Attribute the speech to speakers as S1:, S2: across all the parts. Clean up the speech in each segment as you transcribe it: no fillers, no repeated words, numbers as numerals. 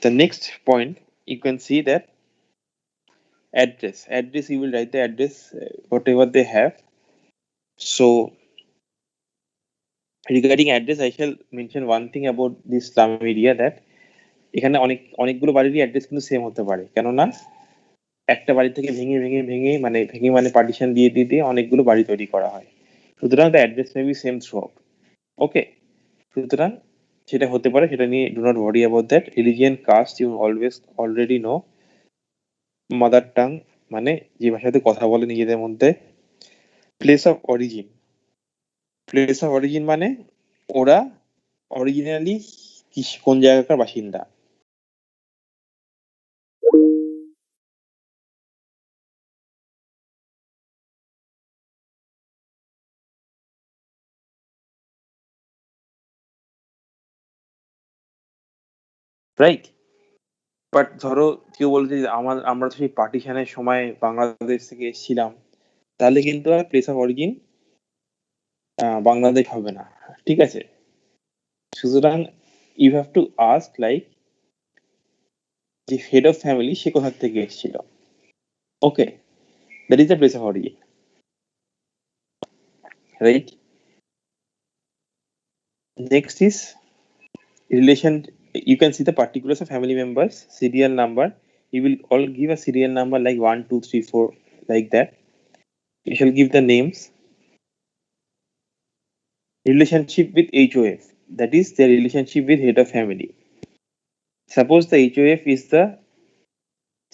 S1: The next point, you can see that address, you will write the address, whatever they have. So regarding address, I shall mention one thing about this slum area, that এখানে অনেকগুলো বাড়িরই address কিন্তু same হতে পারে, কেননা একটা বাড়ি থেকে ভেঙে পার্টিশন দিয়ে অনেকগুলো বাড়ি তৈরি করা হয়। সুতরাং the address may be same throughout. Okay, সুতরাং সেটা হতে পারে, সেটা নিয়ে do not worry about that. Religion, caste you always already know. Mother tongue মানে যে ভাষাতে কথা বলে নিজেদের মধ্যে। Place of origin, place of origin মানে ওরা অরিজিনালি কোন জায়গাকার বাসিন্দা। রাইট? বাট ধরো কেউ বলছে যে আমরা তো সেই পার্টিশনের সময় বাংলাদেশ থেকে এসেছিলাম, তাহলে কিন্তু আর প্লেস অফ অরিজিন বাংলাদেশ হবে না, ঠিক আছে? সুতরাং you have to ask like যে হেড অফ ফ্যামিলি সে কোথা থেকে এসেছিল। Okay, that is the place of origin, right? Next is relation. You can see the particulars of family members, serial number. You will all give a serial number like 1 2 3 4, like that. You shall give the names. Relationship with HOF, that is their relationship with head of family. Suppose the HOF is the,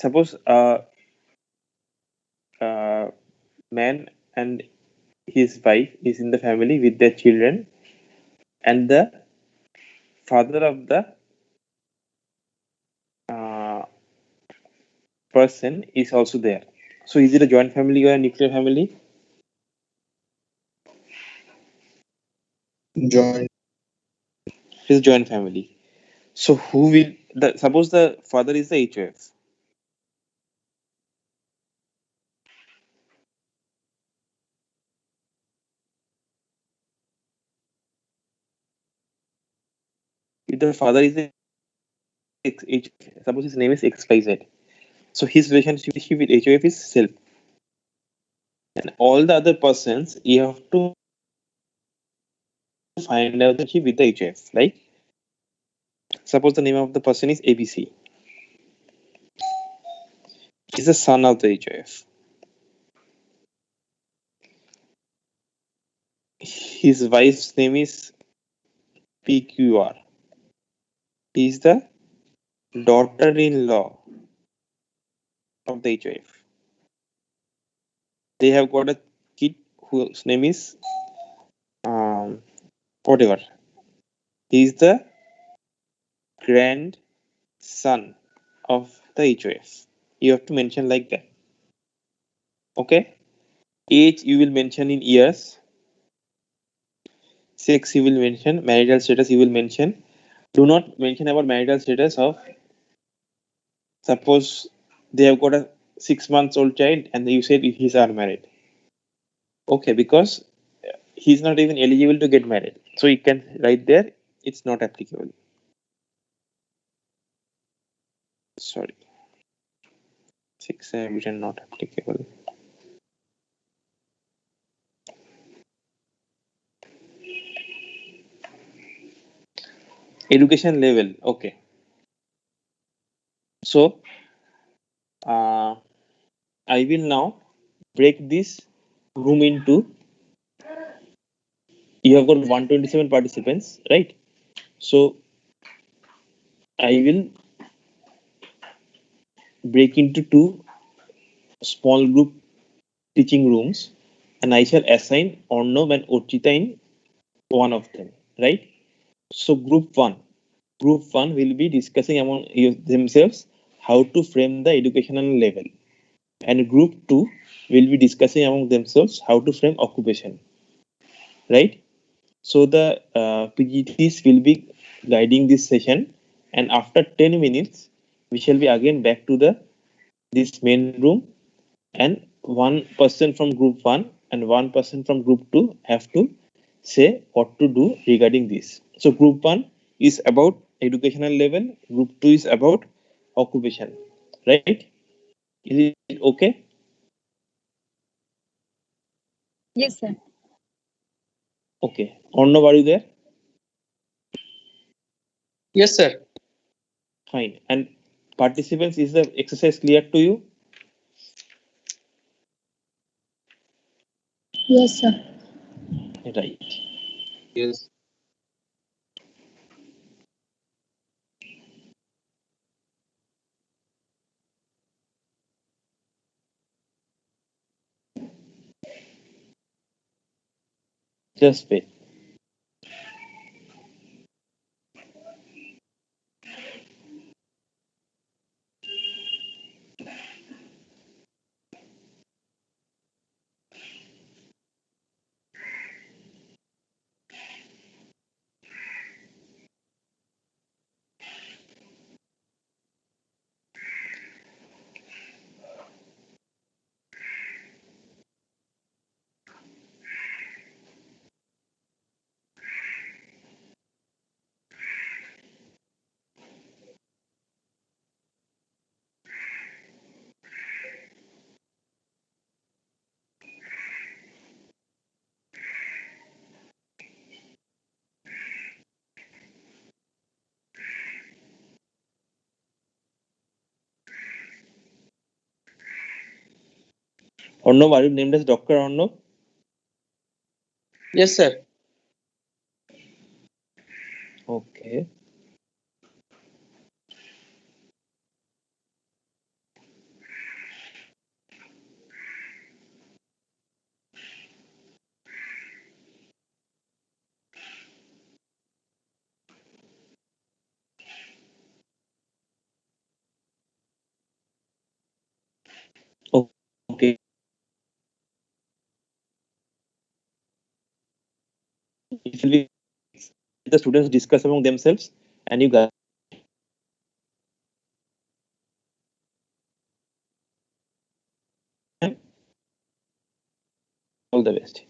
S1: suppose man and his wife is in the family with their children, and the father of the person is also there. So is it a joint family or a nuclear family?
S2: Joint.
S1: It is a joint family. So who will suppose the father is the HOF. If the father is the HOF, suppose his name is XYZ, so his relationship with HOF is self, and all the other persons you have to find out the with the HOF. Like suppose the name of the person is ABC. He's the son of the HOF. His wife's name is PQR. He is the daughter-in-law of the HOF. They have got a kid whose name is whatever. He is the grandson of the HOF. You have to mention like that. Okay. Age you will mention in years. Sex you will mention. Marital status you will mention. Do not mention about marital status of, suppose they have got a 6 months old child and you said he's unmarried. Okay, because he's not even eligible to get married. So you can write there, it's not applicable. Sorry. 6 I have written not applicable. Education level. Okay. So I will now break this room into, you have got 127 participants, right? So I will break into 2 small group teaching rooms, and I shall assign Ornov and Orchita in one of them, right? So group 1 will be discussing among themselves how to frame the educational level, and group 2 will be discussing among themselves how to frame occupation, right? So the PGTs will be guiding this session, and after 10 minutes we shall be again back to this main room, and one person from group 1 and one person from group 2 have to say what to do regarding this. So group 1 is about educational level. Group 2 is about occupation, right? Is it okay?
S2: Yes, sir.
S1: Okay. Arnav, are you there?
S3: Yes, sir.
S1: Fine. And participants, is the exercise clear to you?
S2: Yes, sir.
S1: Right.
S3: Yes.
S1: Just wait. Arnav, are you named as Dr. Arnav?
S3: Yes, sir.
S1: Okay. Okay. It will be the students discuss among themselves and you guys all the best.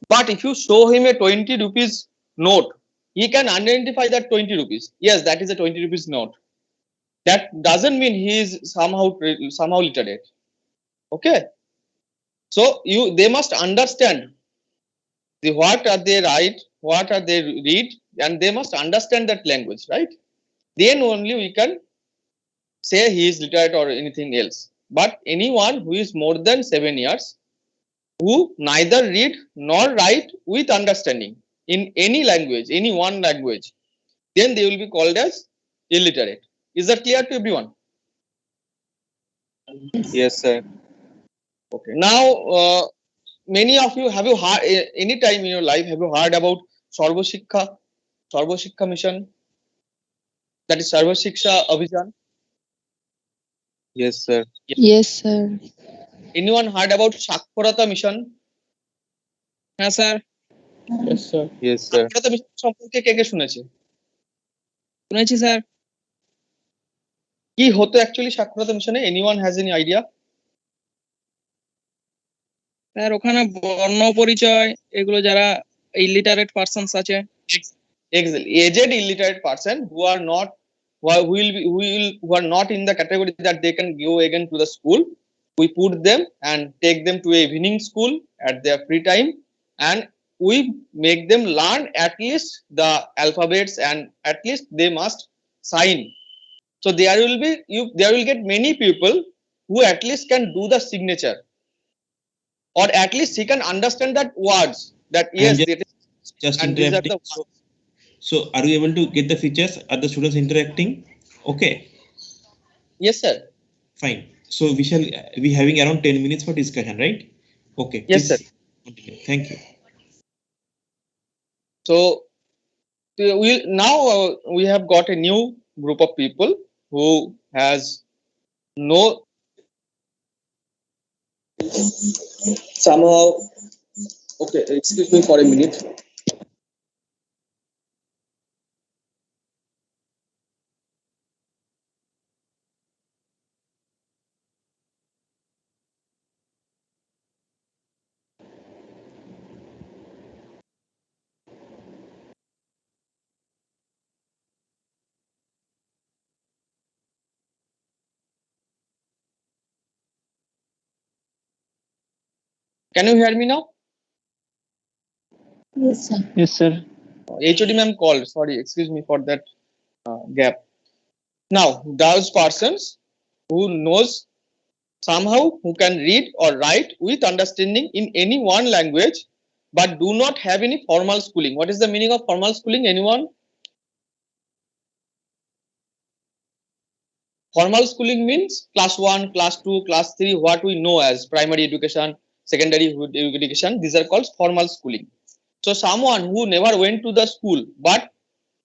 S3: But if you show him a 20 rupees note, he can identify that 20 rupees. Yes, that is a 20 rupees note. That doesn't mean he is somehow literate. Okay. So they must understand what are they write, what are they read, and they must understand that language, right? Then only we can say he is literate or anything else. But anyone who is more than 7 years, who neither read nor write with understanding in any language, any one language, then they will be called as illiterate. Is that clear to everyone?
S4: Yes, sir.
S3: Okay. Now, many of you, have you heard any time in your life, have you heard about Sarva Shiksha mission? That is Sarva Shiksha Abhijan.
S4: Yes, sir.
S2: Yes, sir.
S3: Anyone heard about Saksharata mission?
S5: হ্যাঁ sir
S4: Yes, sir. Yes, sir.
S3: সাক্ষরতা mission সম্পর্কে কে কে শুনেছে?
S5: শুনেছি sir
S3: কি হতো actually সাক্ষরতা মিশনে? Anyone has any idea?
S5: Sir ওখানে বর্ণ পরিচয় এগুলো যারা ইলিটারেট পারসনস আছে
S3: Exactly. Aged illiterate person who are not who are not in the category that they can go again to the school, we put them and take them to a evening school at their free time, and we make them learn at least the alphabets, and at least they must sign. So there will get many people who at least can do the signature, or at least he can understand that words that yes,
S6: just
S3: and these are
S6: interacting.
S3: the words.
S6: So are you able to get the features? Are the students interacting? Okay,
S3: Yes, sir.
S6: fine. So we shall be having around 10 minutes for discussion, right? Okay.
S3: Yes,
S6: please
S3: sir.
S6: continue. Thank you.
S3: So we have got a new group of people who has no somehow. Okay, excuse me for a minute. Can you hear me now?
S2: Yes, sir.
S4: Yes, sir.
S3: HOD ma'am called. Sorry, excuse me for that gap. Now, those persons who knows somehow, who can read or write with understanding in any one language, but do not have any formal schooling. What is the meaning of formal schooling? Anyone? Formal schooling means class 1, class 2, class 3, what we know as primary education, secondary education. These are called formal schooling. So someone who never went to the school, but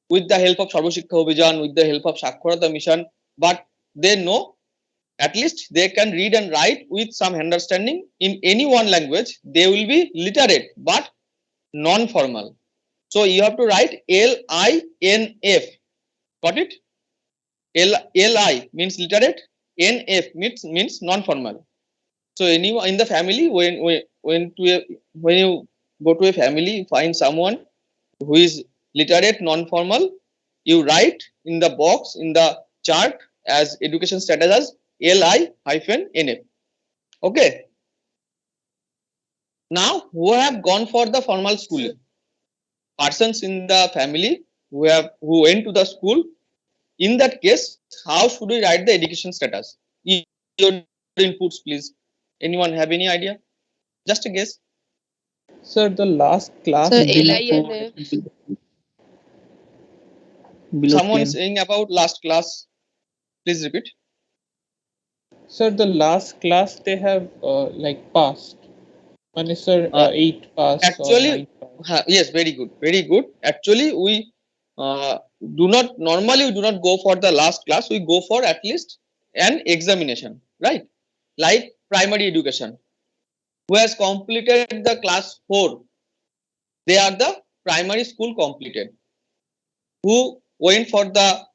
S3: with the help of Sarva Shiksha Abhijan, with the help of Saksharata mission, but they know, at least they can read and write with some understanding in any one language, they will be literate but non-formal. So you have to write LINF. Got it? LI means literate, NF means non-formal. So anyone in the family, when you go to a family, find someone who is literate, non-formal, you write in the box in the chart as education status as LI-NF. Okay. Now who have gone for the formal schooling? Persons in the family who went to the school. In that case, how should we write the education status? Your inputs, please. Anyone have any idea? Just a guess.
S4: Sir, the last class.
S2: Sir,
S4: below
S2: LINF.
S4: below
S3: Someone
S4: 10.
S3: saying about last class. Please repeat.
S4: Sir, the last class they have like passed. One is sir 8 pass.
S3: Actually,
S4: or 9 pass.
S3: yes, very good, very good. Actually, we do not go for the last class. We go for at least an examination, right? Like primary education. Who has completed the class 4? They are the primary school completed. Who went for the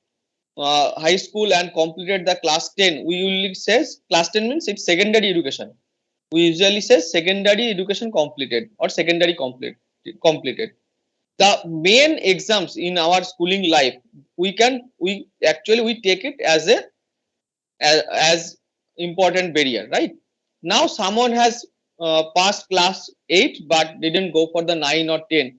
S3: high school and completed the class 10? We usually says class 10 means it's secondary education. We usually say secondary education completed or secondary complete. completed. The main exams in our schooling life, we take it as important barrier, right? Now someone has passed class 8 but didn't go for the 9 or 10,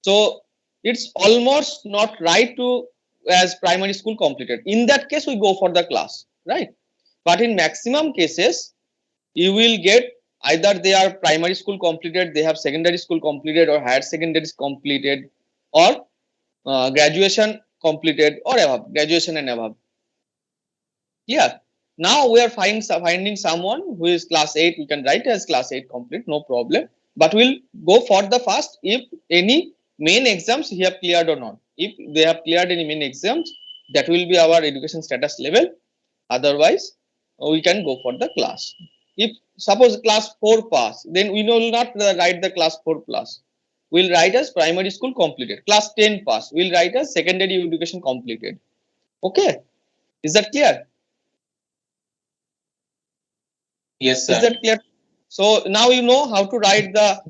S3: so it's almost not right to as primary school completed. In that case we go for the class, right? But in maximum cases you will get either they are primary school completed, they have secondary school completed or higher secondary completed, or graduation completed or above, graduation and above. Yeah. Now we are finding someone who is class 8, we can write as class 8 complete, no problem. But we'll go for the first if any main exams he have cleared or not. If they have cleared any main exams, that will be our education status level. Otherwise, we can go for the class. If suppose class 4 pass, then we will not write the class 4 plus. We'll write as primary school completed. Class 10 pass, we'll write as secondary education completed. Okay, is that clear?
S6: Yes,
S3: Is that clear? So now you know how to write the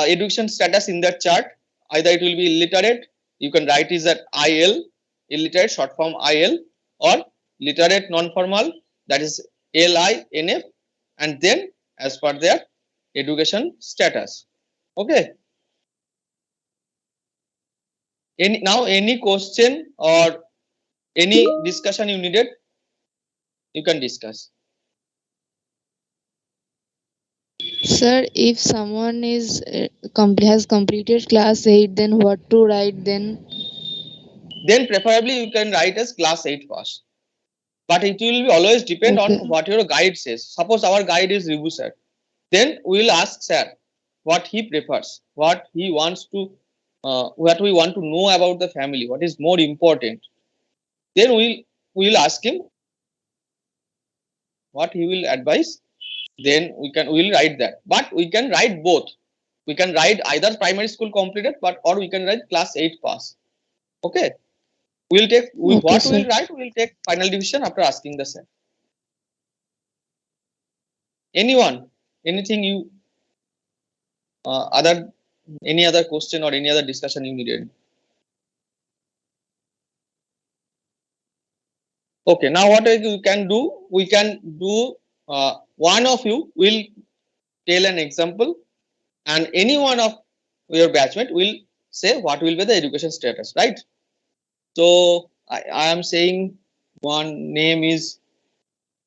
S3: education status in that chart. Either it will be illiterate, you can write is that IL, illiterate short form IL, or literate non-formal, that is LINF, and then as per their education status. Okay. Any question or any discussion you needed, you can discuss.
S2: Sir, if someone is has completed class 8, then what to write then?
S3: Then preferably you can write as class 8 pass. But it will be always depend on
S2: Okay.
S3: what your guide says. Suppose our guide is Ribu sir, then we will ask sir what he prefers, what he wants to, what we want to know about the family, what is more important. Then we will ask him what he will advise. Then we will write that. But we can write both. We can write either primary school completed, or we can write class 8 pass. Okay. We'll take
S2: Okay,
S3: what
S2: sir.
S3: we'll write. We'll take final division after asking the sir. Anyone, anything you any other question or any other discussion you needed? Okay, now what we can do, one of you will tell an example and any one of your batchmate will say what will be the education status, right? So I am saying one name is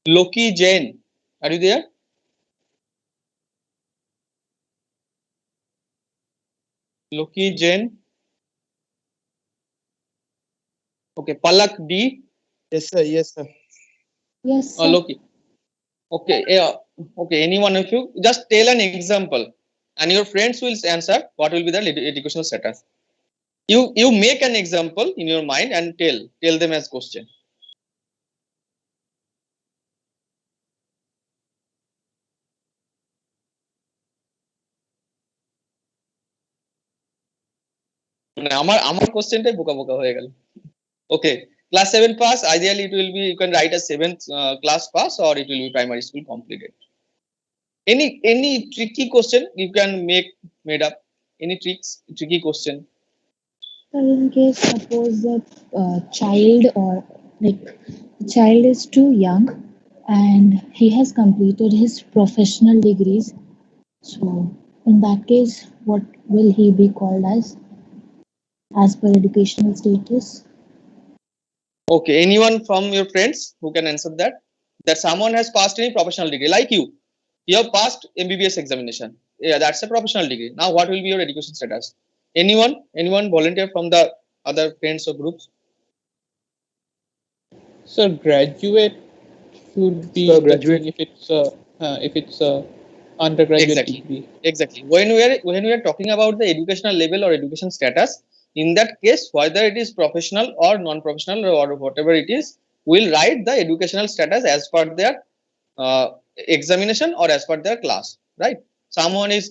S3: Loki Jain. Are you there? Loki Jain. Okay, Palak D.
S1: Yes, sir. Yes, sir.
S2: Yes, sir.
S3: Loki. Okay, yeah. Okay, any one of you just tell an example and your friends will answer what will be the educational status. You make an example in your mind and tell them as question. মানে আমার কোশ্চেনটাই বোকা বোকা হয়ে গেল। Okay, class 7 pass, ideally it will be, you can write as 7th class pass or it will be primary school completed. Any tricky question you can made up, any tricky question.
S7: So in case suppose that child or like the child is too young and he has completed his professional degrees, so in that case what will he be called as per educational status?
S3: Okay, anyone from your friends who can answer that? That someone has passed any professional degree like you have passed MBBS examination. Yeah, that's a professional degree. Now what will be your education status? Anyone volunteer from the other friends or groups?
S4: So graduate should be
S1: So
S4: the
S1: graduate.
S4: thing if it's a undergraduate
S3: Exactly.
S4: degree.
S3: Exactly. When we are talking about the educational level or education status, in that case, whether it is professional or non-professional or whatever it is, we'll write the educational status as per their examination or as per their class, right? Someone is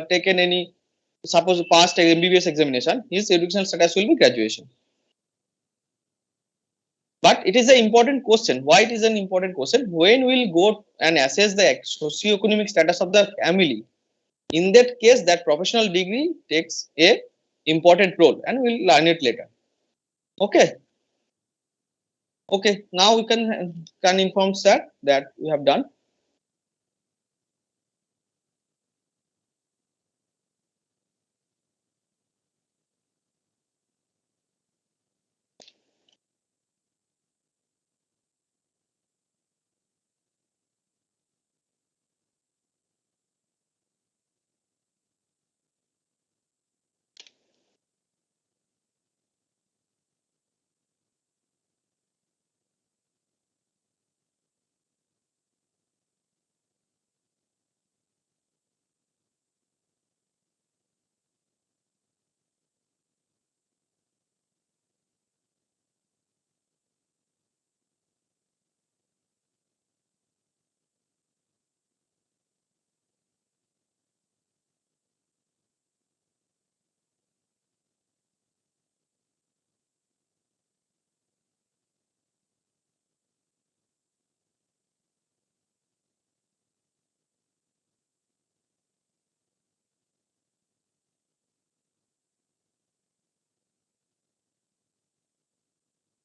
S3: taken any, suppose past MBBS examination, his educational status will be graduation. But it is an important question. Why it is an important question? When we'll go and assess the socioeconomic status of the family, In that case, that professional degree takes a important role, and we'll learn it later. Okay. Okay. Now we can inform sir that we have done.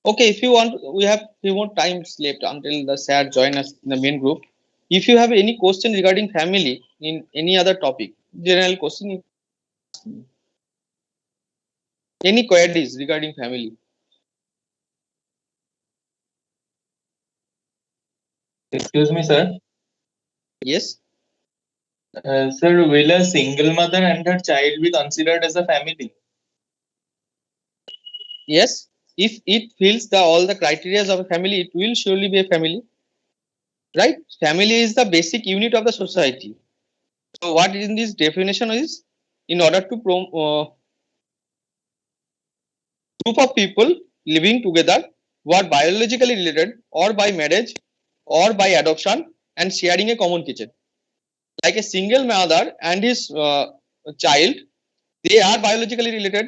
S3: Okay, if you want, we have few more times left until the sir join us in the main group. If you have any question regarding family in any other topic, general question, any queries regarding family?
S8: Excuse me, sir.
S3: Yes.
S8: Sir, will a single mother and her child be considered as a family?
S3: Yes. If it fills the all the criteria of a family, it will surely be a family. Right? Family is the basic unit of the society. So what in this definition is, in order to group of people living together who are biologically related or by marriage or by adoption and sharing a common kitchen. Like a single mother and his child, they are biologically related.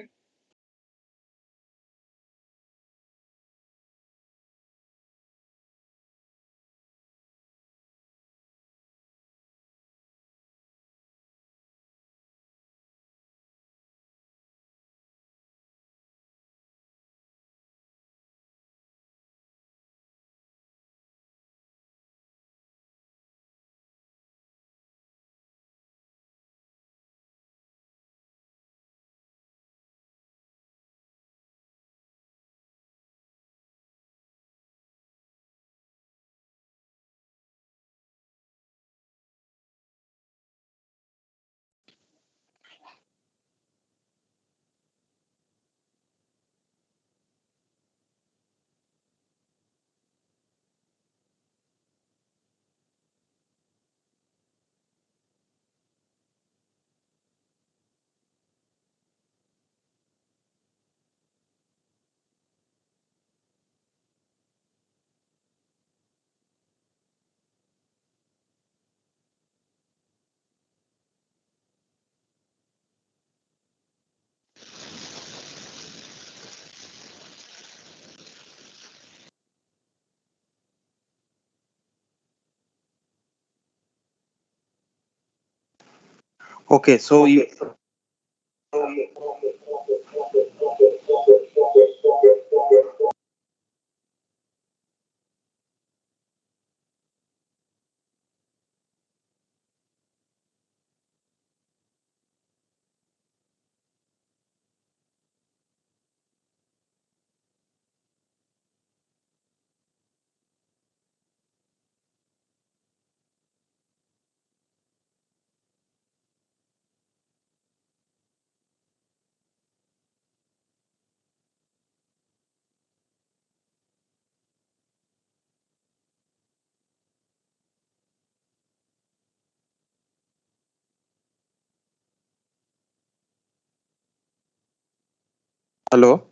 S1: Okay, so you, hello.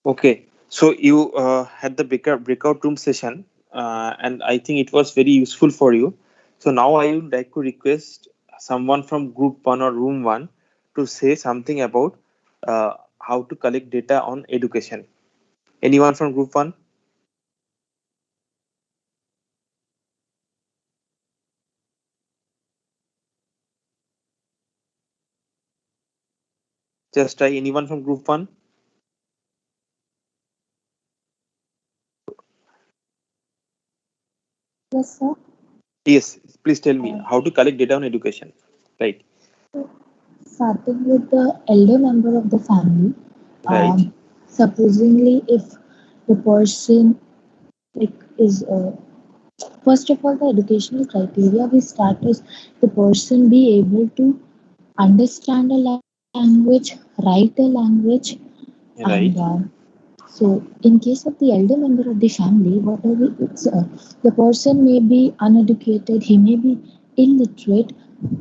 S1: Okay, so you had the breakout room session, and I think it was very useful for you. So now I would like to request someone from group one or room one to say something about how to collect data on education. Anyone from group one? Just try. Anyone from group one?
S7: Yes, sir.
S1: Yes, please tell me
S7: Uh,
S1: how to collect data on education. Right,
S7: Starting with the elder member of the family,
S1: right,
S7: supposingly if the person like is first of all, the educational criteria we start is the person be able to understand a language, write a language, and
S1: right,
S7: so in case of the elder member of the family, whatever the person may be uneducated, he may be illiterate,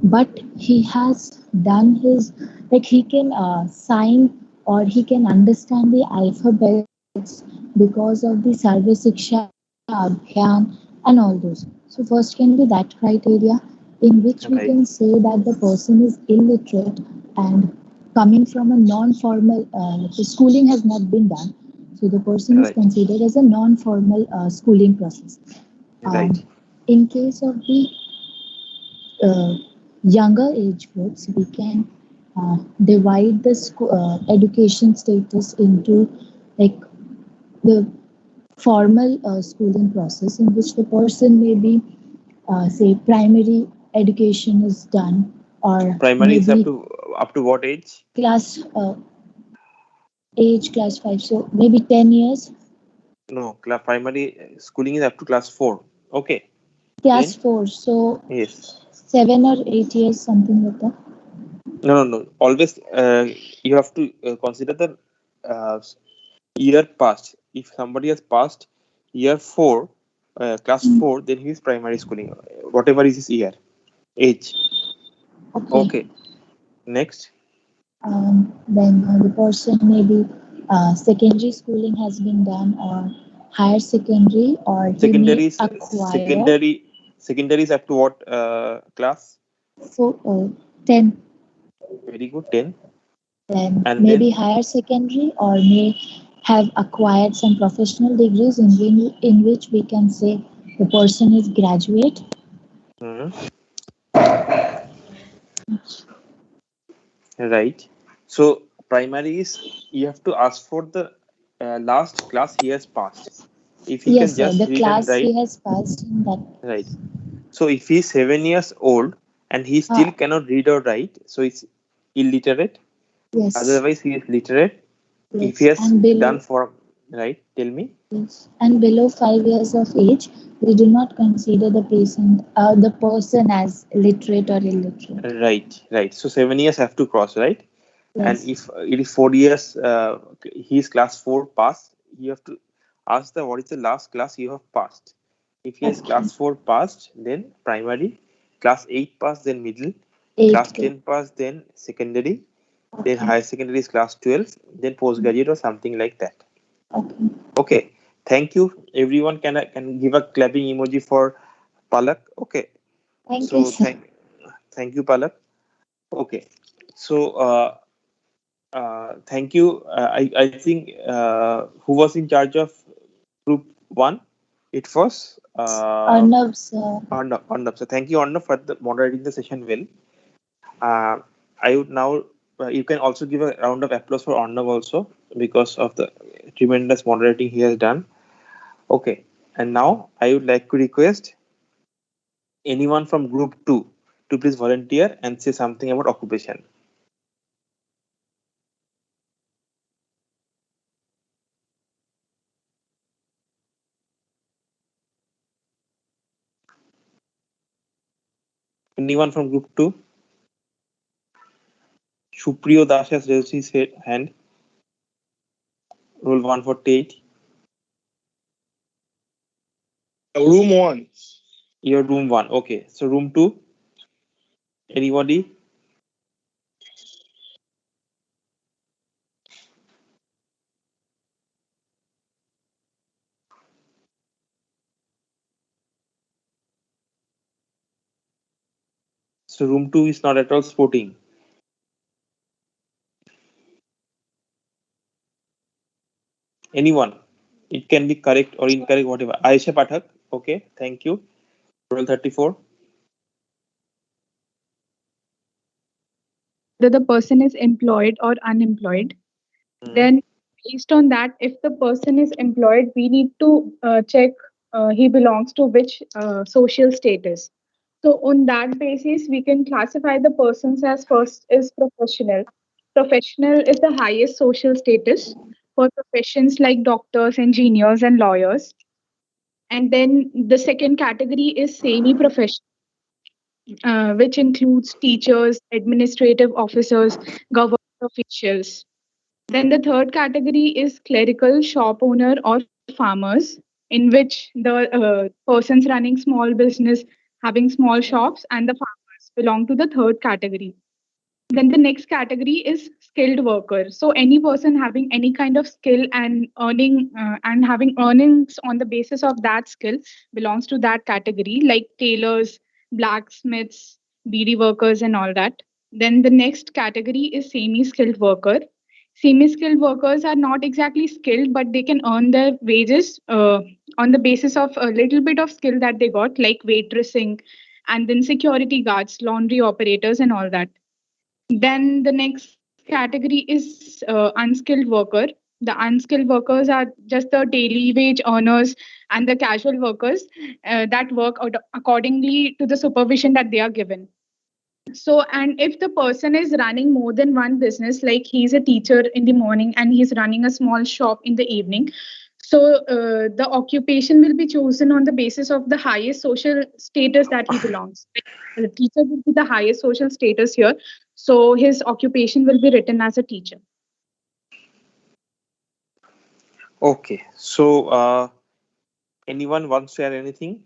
S7: but he has done his like he can sign or he can understand the alphabets because of the Sarva Shiksha Abhiyan and all those. So first can be that criteria in which we can
S1: right,
S7: say that the person is illiterate and coming from a non-formal the schooling has not been done, so the person is
S1: right,
S7: considered as a non-formal schooling process.
S1: right,
S7: In case of the uh, younger age groups, we can divide the education status into like the formal schooling process in which the person may be say primary education is done or
S1: Primary is
S7: maybe
S1: up to what age?
S7: class age class 5, so maybe 10 years.
S1: No, primary schooling is up to class 4. Okay,
S7: Class
S1: then
S7: 4, so
S1: yes.
S7: 7 or 8 years, something like that.
S1: No, no, no. Always you have to consider the uh, year passed. If somebody has passed year 4, class 4, then he is primary schooling. Whatever is his year, age.
S7: Okay.
S1: Okay, next.
S7: Then the person maybe secondary schooling has been done or higher secondary or he may
S1: Secondary is
S7: acquire
S1: secondary is up to what class?
S7: for 10.
S1: Very good, 10.
S7: Then
S1: And
S7: maybe
S1: then
S7: higher secondary or may have acquired some professional degrees in which we can say the person is graduate.
S1: mhm, right. So primary is you have to ask for the last class he has passed. If he can
S7: Yes, sir.
S1: just
S7: The
S1: read and
S7: class
S1: write,
S7: he has passed in that.
S1: right. So if he's 7 years old and he
S7: Uh,
S1: still cannot read or write, so it's illiterate.
S7: yes,
S1: Otherwise, he is literate. If he
S7: yes.
S1: has done for right, tell me.
S7: Yes. And below 5 years of age, we do not consider the person as literate or illiterate.
S1: Right, right. So 7 years have to cross, right? And
S7: Yes.
S1: if it is 4 years, he is class 4 passed. You have to ask the what is the last class you have passed. If he has
S7: Okay.
S1: class 4 passed, then primary, class 8 passed, then middle, class
S7: Eighth grade.
S1: 10 passed, then secondary, then
S7: Okay.
S1: higher secondary is class 12, then postgraduate or something like that.
S7: Okay.
S1: Okay, thank you. Everyone can give a clapping emoji for Palak. Okay,
S7: Thank you,
S1: so
S7: sir.
S1: thank you, Palak. Okay, so thank you. I think who was in charge of group one? It was
S7: Arnab, sir.
S1: Arnav. Arnav. So thank you, Arnav, for moderating the session well. I would now. You can also give a round of applause for Arnav also because of the tremendous moderating he has done. Okay, and now I would like to request anyone from group 2 to please volunteer and say something about occupation. Anyone from group 2? Supriyo Das has raised his hand. Roll 148.
S9: Room 1.
S1: Your room 1. Okay, so room 2. Anybody? So room 2 is not at all sporting. Anyone? It can be correct or incorrect, whatever. Aisha Pathak. Okay, thank you. Roll 34.
S10: Whether the person is employed or unemployed. Then, based on that, if the person is employed, we need to check he belongs to which social status. So, on that basis, we can classify the persons as first is professional. Professional is the highest social status for professions like doctors, engineers, and lawyers. And then the second category is semi professional, which includes teachers, administrative officers, government officials. Then the third category is clerical, shop owner, or farmers, in which the persons running small business, having small shops, and the farmers belong to the third category. Then the next category is skilled worker. So any person having any kind of skill and earning and having earnings on the basis of that skill belongs to that category, like tailors, blacksmiths, beady workers, and all that. Then the next category is semi-skilled worker. Semi-skilled workers are not exactly skilled, but they can earn their wages on the basis of a little bit of skill that they got, like waitressing, and then security guards, laundry operators, and all that. Then the next category is unskilled worker. The unskilled workers are just the daily wage earners and the casual workers that work accordingly to the supervision that they are given. So, and if the person is running more than one business, like he's a teacher in the morning and he's running a small shop in the evening, so the occupation will be chosen on the basis of the highest social status that he belongs. Like, the teacher will be the highest social status here, so his occupation will be written as a teacher.
S1: Okay, so anyone wants to add anything?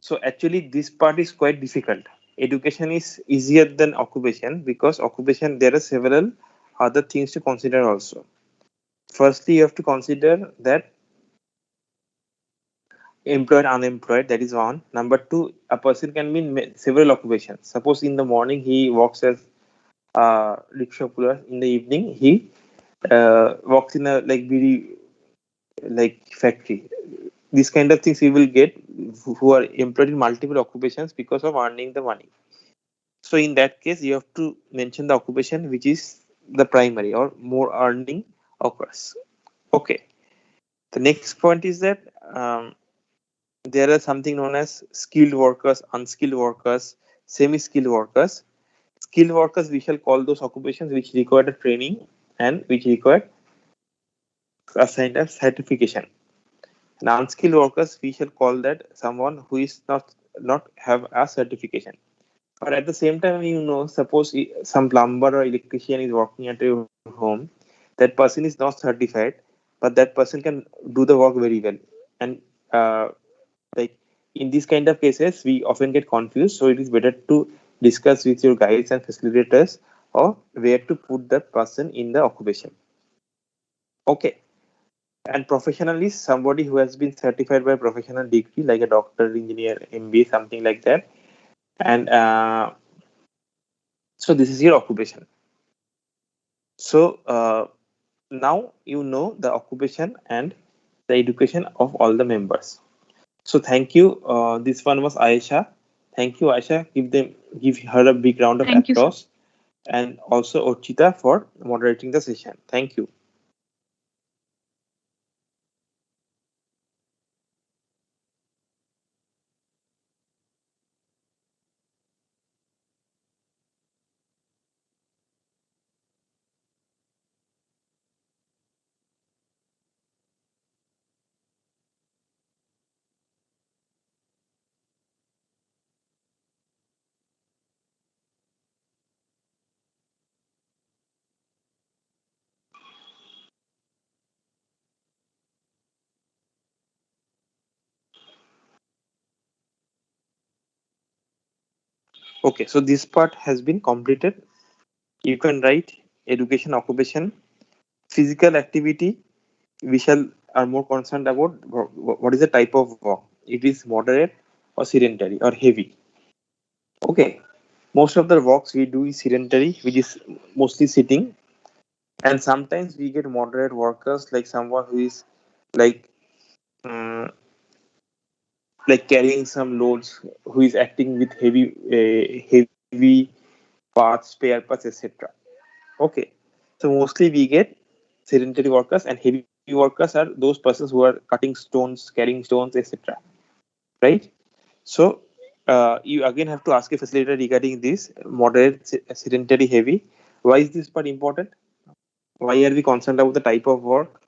S1: So actually, this part is quite difficult. Education is easier than occupation because occupation there are several other things to consider also. Firstly, you have to consider that employed, unemployed. That is one. Number two, a person can be in several occupations. Suppose in the morning he works as rickshaw puller. In the evening he works in a like very like factory. These kind of things we will get who are employed in multiple occupations because of earning the money. So in that case, you have to mention the occupation which is the primary or more earning occurs. Okay. The next point is that there are something known as skilled workers, unskilled workers, semi-skilled workers. Skilled workers, we shall call those occupations which require a training and which require assigned a certification. And unskilled workers, we shall call that someone who is not have a certification. But at the same time, suppose some plumber or electrician is working at your home, that person is not certified, but that person can do the work very well. And like in these kind of cases, we often get confused. So it is better to discuss with your guides and facilitators or where to put that person in the occupation. Okay. And professional is somebody who has been certified by professional degree, like a doctor, engineer, MBA, something like that. And so this is your occupation. So now you know the occupation and the education of all the members. So thank you. This one was Aisha. Thank you, Aisha. Give her a big round of
S10: Thank you, sir.
S1: applause. And also Orchita for moderating the session. Thank you. Okay, so this part has been completed. You can write education, occupation, physical activity. We shall are more concerned about what is the type of work. It is moderate or sedentary or heavy. Okay. Most of the works we do is sedentary, which is mostly sitting, and sometimes we get moderate workers like someone who is like um, like carrying some loads, who is acting with heavy parts, spare parts, etc. Okay, so mostly we get sedentary workers, and heavy workers are those persons who are cutting stones, carrying stones, etc. Right? So you again have to ask a facilitator regarding this moderate, sedentary, heavy. Why is this part important? Why are we concerned about the type of work?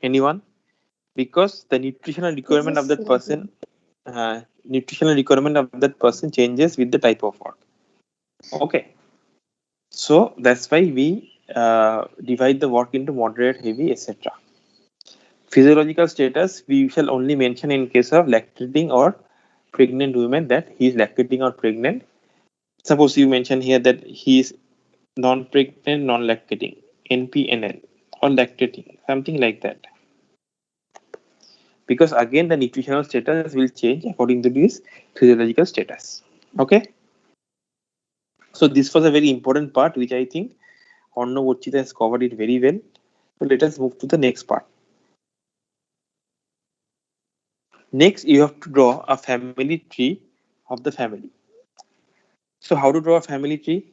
S1: Anyone? Because the nutritional requirement of that person changes with the type of work. Okay, so that's why we divide the work into moderate, heavy, etc. Physiological status we shall only mention in case of lactating or pregnant women, that he is lactating or pregnant. Suppose you mention here that he is non-pregnant, non-lactating, NPNL, or lactating, something like that. Because again, the nutritional status will change according to this physiological status. Okay. So this was a very important part, which I think Arnav Urchita has covered it very well. So let us move to the next part. Next, you have to draw a family tree of the family. So how to draw a family tree?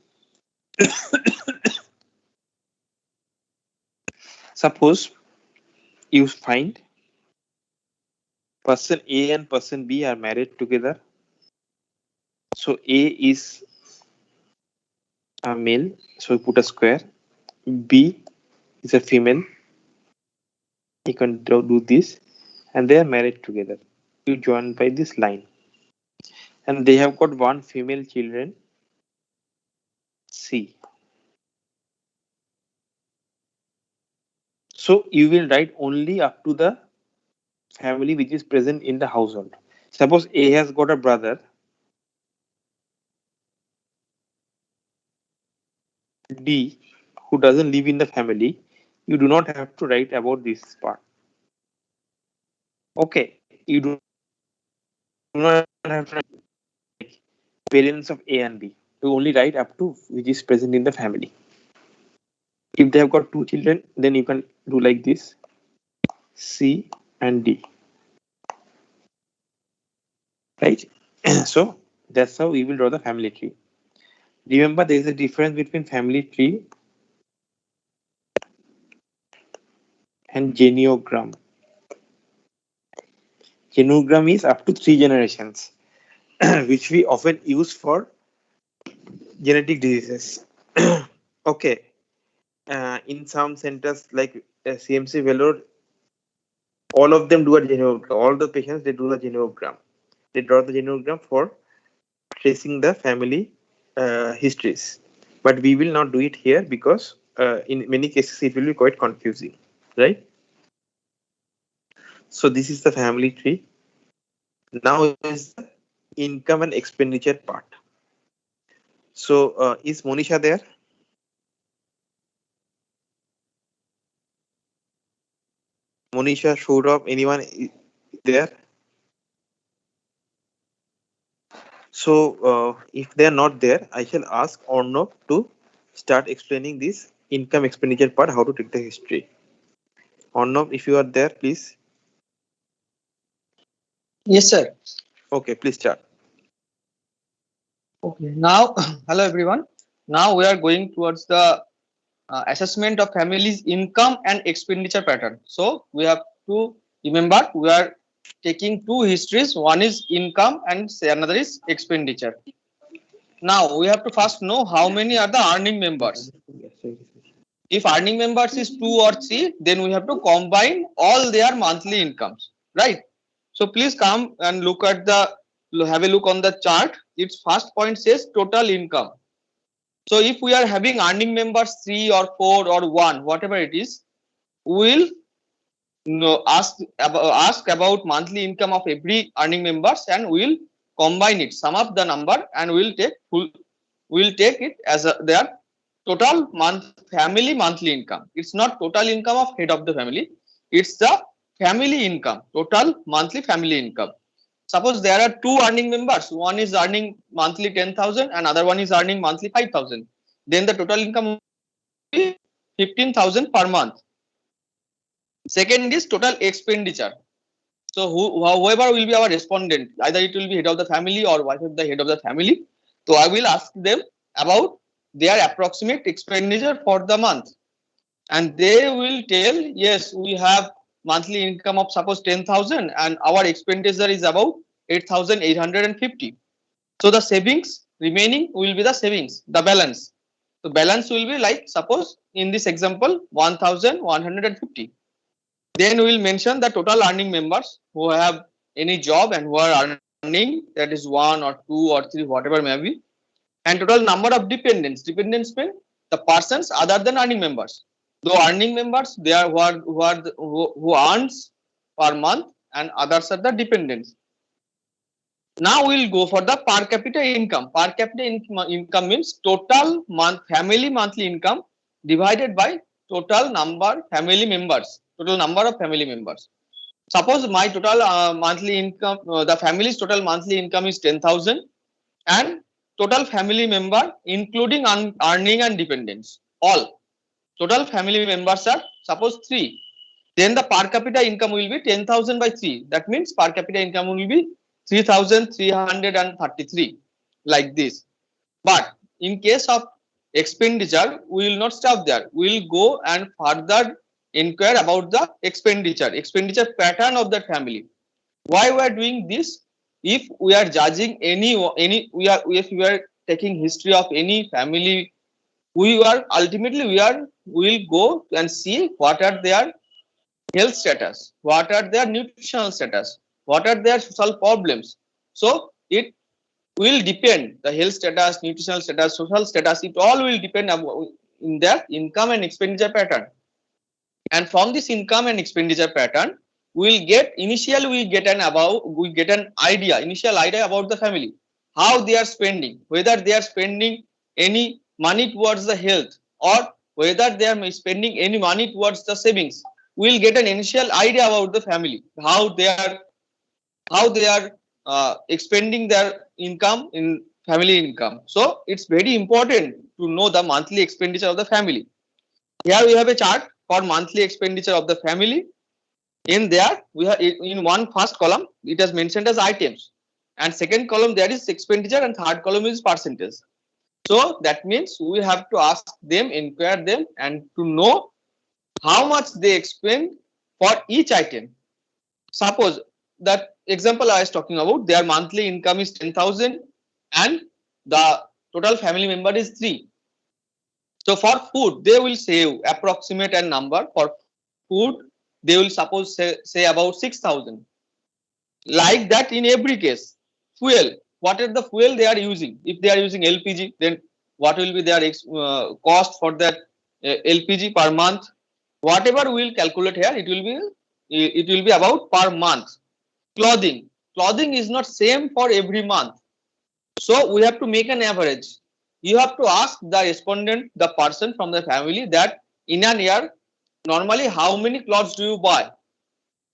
S1: Suppose you find person A and person B are married together. So A is a male, so we put a square. B is a female. You can do this, and they are married together. You join by this line, and they have got one female children, C. So you will write only up to the family which is present in the household. Suppose A has got a brother D who doesn't live in the family. You do not have to write about this part. Okay, you do not have to write parents of A and B. You only write up to which is present in the family. If they have got two children, then you can do like this: C and D. Right? So that's how we will draw the family tree. Remember, there is a difference between family tree and genealogy. Genealogy is up to 3 generations, which we often use for genetic diseases. Okay. In some centers like CMC Vellore, all of them do a genogram. All the patients, they do the genogram. They draw the genogram for tracing the family histories. But we will not do it here because in many cases it will be quite confusing, right? So this is the family tree. Now is the income and expenditure part. So is Monisha there? Monisha, Shurab, anyone there? So if they are not there, I shall ask Arnav to start explaining this income expenditure part, how to take the history. Arnav, if you are there, please.
S3: Yes, sir.
S1: Okay, please start.
S3: Okay. Now, hello everyone. Now we are going towards the assessment of family's income and expenditure pattern. So we have to remember we are taking two histories. One is income and another is expenditure. Now we have to first know how many are the earning members. If earning members is 2 or 3, then we have to combine all their monthly incomes, right? So please come and look at have a look on the chart. Its first point says total income. So if we are having earning members 3 or 4 or 1, whatever it is, we will ask about monthly income of every earning members, and we will combine it, sum up the number, and we will take it as their total family monthly income. It's not total income of head of the family. It's the family income, total monthly family income. Suppose there are two earning members, one is earning monthly 10,000 and other one is earning monthly 5,000. Then the total income will be 15,000 per month. Second is total expenditure. So whoever will be our respondent, either it will be head of the family or wife of the head of the family. So I will ask them about their approximate expenditure for the month. And they will tell, yes, we have monthly income of suppose 10,000 and our expenditure is about 8,850. So the savings remaining will be the savings, the balance. So balance will be like, suppose in this example, 1,150. Then we will mention the total earning members who have any job and who are earning, that is 1 or 2 or 3, whatever may be. And total number of dependents. Dependents mean the persons other than earning members. Though earning members, they are who earns per month, and others are the dependents. Now we'll go for the per capita income. Per capita income means total family monthly income divided by total number family members. Total number of family members. Suppose my total monthly income, the family's total monthly income is 10,000, and total family member including earning and dependents, all total family members are suppose 3. Then the per capita income will be 10,000 by 3. That means per capita income will be 3,333, like this. But in case of expenditure, we will not stop there. We will go and further inquire about the expenditure pattern of that family. Why we are doing this? If we are judging if we are taking history of any family, we will go and see what are their health status, what are their nutritional status, what are their social problems. So it will depend, the health status, nutritional status, social status, it all will depend in their income and expenditure pattern. And from this income and expenditure pattern, we get an initial idea about the family, how they are spending, whether they are spending any money towards the health or whether they are spending any money towards the savings. We will get an initial idea about the family, how they are expending their income in family income. So it's very important to know the monthly expenditure of the family. Here we have a chart for monthly expenditure of the family. In there we have, in one first column it is mentioned as items, and second column there is expenditure, and third column is percentage. So that means we have to ask them, inquire them, and to know how much they expend for each item. Suppose that example I was talking about, their monthly income is 10,000 and the total family member is 3. So for food, they will save approximate a number. For food, they will suppose say about 6,000. Like that in every case. Fuel, what is the fuel they are using? If they are using LPG, then what will be their cost for that LPG per month? Whatever we will calculate here, it will be about per month. Clothing is not same for every month. So we have to make an average. You have to ask the respondent, the person from the family, that in an year, normally how many clothes do you buy?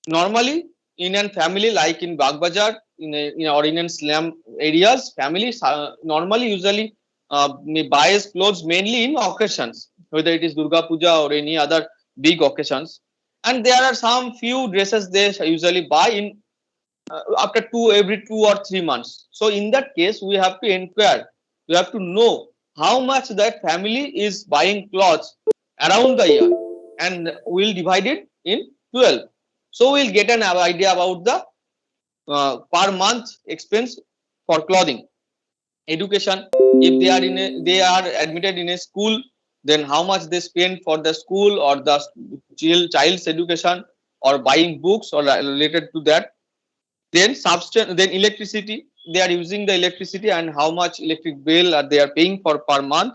S3: Normally in a family like in Bagbazar, in slum areas, families normally usually buys clothes mainly in occasions, whether it is Durga Puja or any other big occasions. And there are some few dresses they usually buy in after every 2 or 3 months. So in that case, we have to inquire. We have to know how much that family is buying clothes around the year, and we'll divide it in 12. So we'll get an idea about the per month expense for clothing. Education, if they are admitted in a school, then how much they spend for the school or the child's education or buying books or related to that. Then electricity, they are using the electricity and how much electric bill they are paying for per month.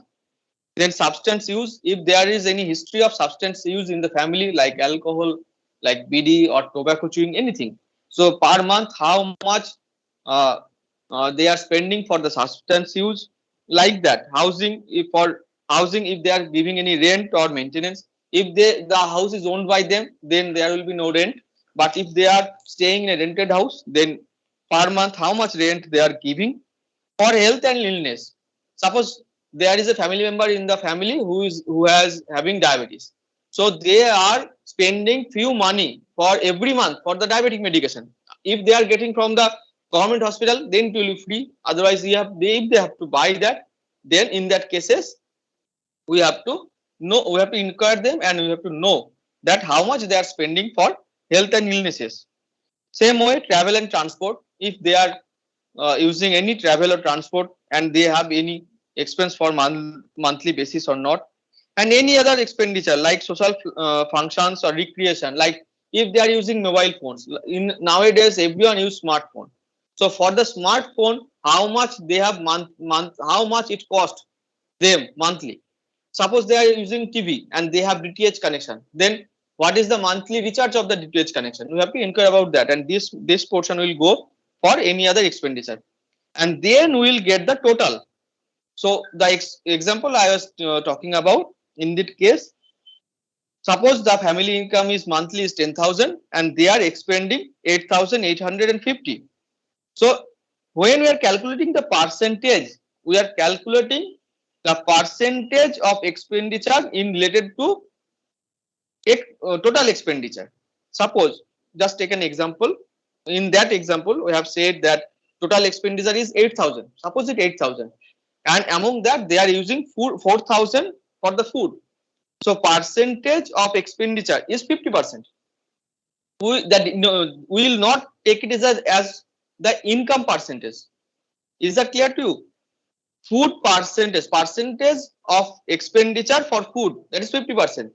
S3: Then substance use, if there is any history of substance use in the family like alcohol, like BD or tobacco chewing, anything. So per month, how much they are spending for the substance use, like that. Housing, if they are giving any rent or maintenance, if the house is owned by them, then there will be no rent. But if they are staying in a rented house, then per month how much rent they are giving. For health and illness, suppose there is a family member in the family who has having diabetes, so they are spending few money for every month for the diabetic medication. If they are getting from the government hospital, then it will be free. Otherwise, if they have to buy that, then in that cases we have to inquire them, and we have to know that how much they are spending for health and illnesses. Same way, travel and transport, if they are using any travel or transport and they have any expense for monthly basis or not, and any other expenditure like social functions or recreation, like if they are using mobile phones. In nowadays everyone use smartphone, so for the smartphone, how much they have how much it cost them monthly. Suppose they are using TV and they have DTH connection, then what is the monthly recharge of the DTH connection? We have to inquire about that, and this portion will go for any other expenditure, and then we will get the total. So the example I was talking about, in that case, suppose the family income is monthly is 10,000 and they are expending 8,850. So when we are calculating the percentage, we are calculating the percentage of expenditure in related to total expenditure. Suppose, just take an example. In that example, we have said that total expenditure is 8,000. Suppose it 8,000, and among that they are using 4,000 for the food. So percentage of expenditure is 50%. We will not take it as the income percentage. Is that clear to you? Food percentage of expenditure for food, that is 50%.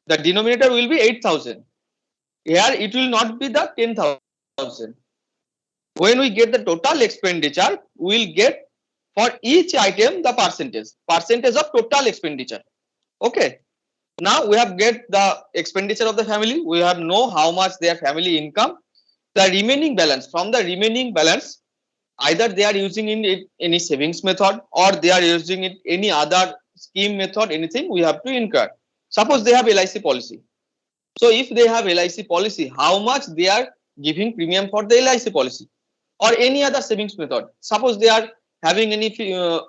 S3: The denominator will be 8,000. Here it will not be the 10,000. When we get the total expenditure, we will get for each item the percentage of total expenditure. Okay. Now we have get the expenditure of the family. We have know how much their family income. The remaining balance, from the remaining balance, either they are using in any savings method or they are using it any other scheme method, anything we have to incur. Suppose they have LIC policy. So if they have LIC policy, how much they are giving premium for the LIC policy, or any other savings method. Suppose they are having any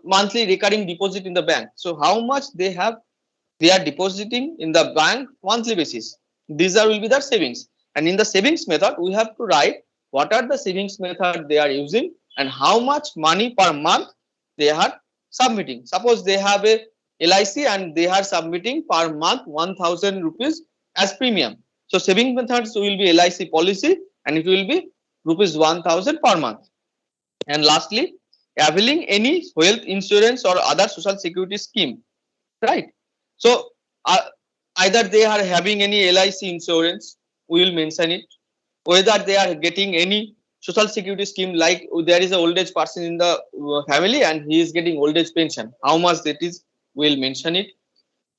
S3: monthly recurring deposit in the bank. So how much they are depositing in the bank monthly basis. These will be the savings. And in the savings method, we have to write what are the savings method they are using and how much money per month they are submitting. Suppose they have a LIC and they are submitting per month 1,000 rupees as premium. So saving methods will be LIC policy and it will be rupees 1,000 per month. And lastly, availing any health insurance or other social security scheme, right? So either they are having any LIC insurance, we will mention it. Whether they are getting any social security scheme, like there is an old age person in the family and he is getting old age pension, how much that is, we will mention it.